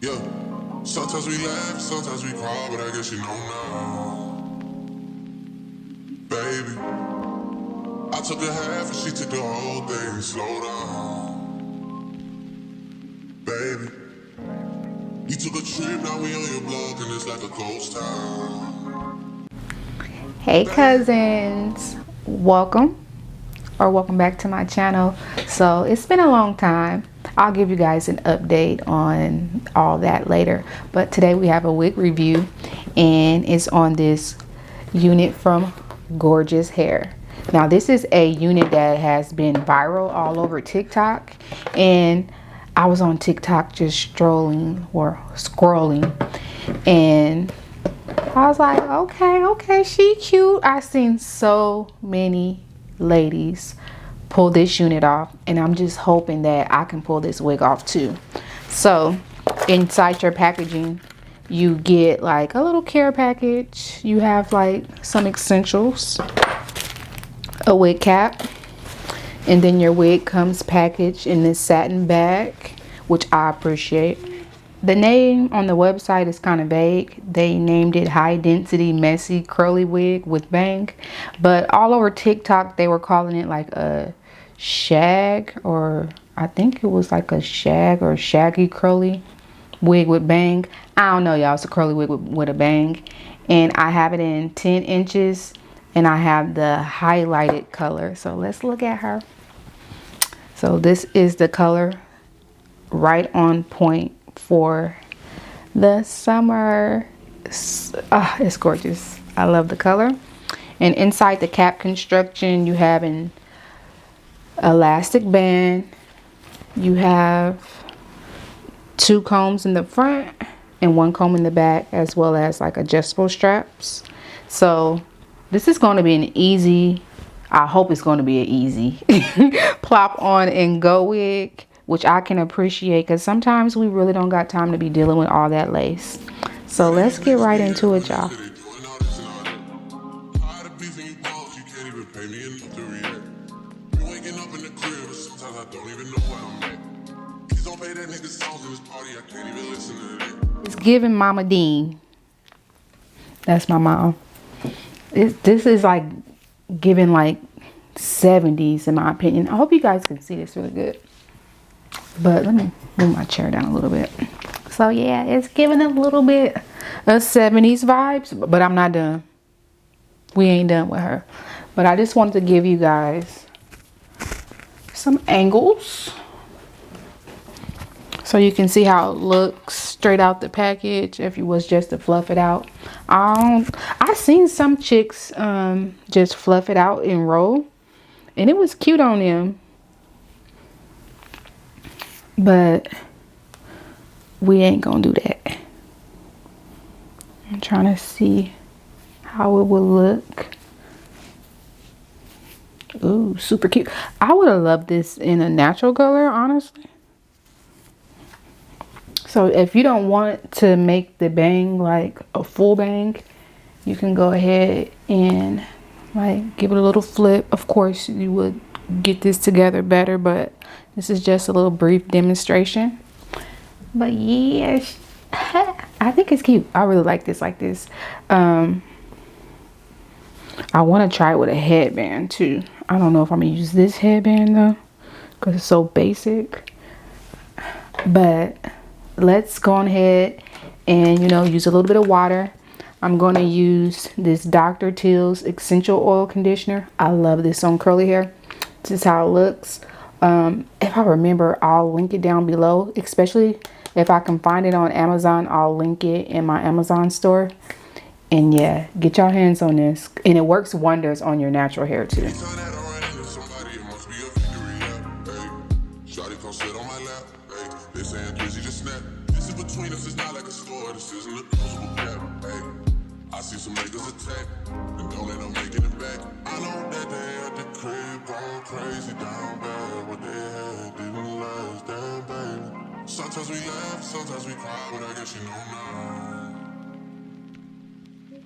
Yeah, sometimes we laugh, sometimes we cry, but I guess you know now. Baby, I took a half and she took the whole thing. Slow down, baby. You took a trip, now we on your block and it's like a ghost town. Hey cousins, welcome back to my channel. So it's been a long time. I'll give you guys an update on all that later, but today we have a wig review and it's on this unit from Gorgius Hair. Now this is a unit that has been viral all over TikTok, and I was on TikTok just strolling or scrolling, and I was like, okay, she cute. I've seen so many ladies pull this unit off, and I'm just hoping that I can pull this wig off too. So inside your packaging, you get like a little care package. You have like some essentials, a wig cap, and then your wig comes packaged in this satin bag, which I appreciate. The name on the website is kind of vague. They named it high density messy curly wig with bang, but all over TikTok they were calling it like a shag, or I think it was like a shag or shaggy curly wig with bang. I don't know, y'all. It's a curly wig with a bang, and I have it in 10 inches and I have the highlighted color. So let's look at her. So this is the color, right on point for the summer. It's gorgeous. I love the color. And inside the cap construction, you have an elastic band. You have 2 combs in the front and 1 comb in the back, as well as like adjustable straps. So this is going to be an easy, I hope it's going to be an easy plop on and go wig, which I can appreciate because sometimes we really don't got time to be dealing with all that lace. So let's get right into it, y'all. It's giving Mama Dean. That's my mom. This is like giving like 70s in my opinion. I hope you guys can see this really good. But let me move my chair down a little bit. So yeah, it's giving a little bit of 70s vibes, but I'm not done. We ain't done with her. But I just wanted to give you guys some angles so you can see how it looks straight out the package if you was just to fluff it out. I seen some chicks just fluff it out and roll, and it was cute on them. But we ain't gonna do that. I'm trying to see how it would look. Ooh, super cute. I would have loved this in a natural color, honestly. So if you don't want to make the bang like a full bang, you can go ahead and like give it a little flip. Of course, you would get this together better, but this is just a little brief demonstration. But yes, I think it's cute. I really like this I want to try it with a headband too. I don't know if I'm gonna use this headband though, because it's so basic. But let's go on ahead and use a little bit of water. I'm going to use this Dr. Teal's essential oil conditioner. I love this on curly hair. This is how it looks. If I remember, I'll link it down below, especially if I can find it on Amazon. I'll link it in my Amazon store. And yeah, get your hands on this, and it works wonders on your natural hair too. I see some niggas attack, and don't let them making it back. I know that they at the crib going crazy down bad. What they had didn't last, damn baby. Sometimes we laugh, sometimes we cry, but I guess you know now.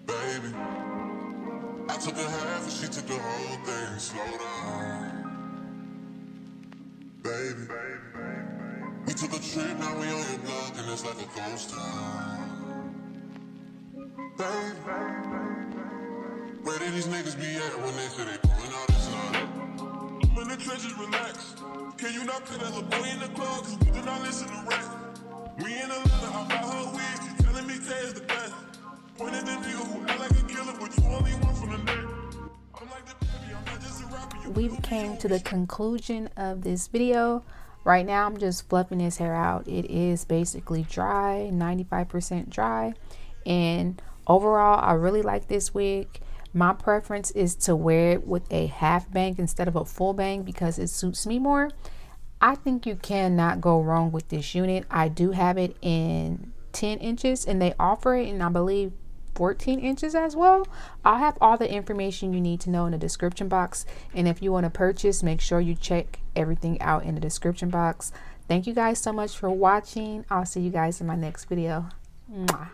Baby, I took a half and she took the whole thing. Slow down, baby. We took a trip, now we on your block, and it's like a ghost town. Baby, where did these niggas be at when they say they doing all this and all that? I'm in the trenches, relax. Can you not put as a boy in the club, cause we do not listen to rap. We in Atlanta, I buy her wig, she telling me Tay is the best. Pointed at you, who act like a killer, but you only one from the neck. I'm like the baby, I'm not just a rapper. We came to the conclusion of this video. Right now I'm just fluffing his hair out. It is basically dry, 95% dry, and overall I really like this wig. My preference is to wear it with a half bang instead of a full bang because it suits me more. I think you cannot go wrong with this unit. I do have it in 10 inches and they offer it in, I believe, 14 inches as well. I'll have all the information you need to know in the description box, and if you want to purchase, make sure you check everything out in the description box. Thank you guys so much for watching. I'll see you guys in my next video. Mwah.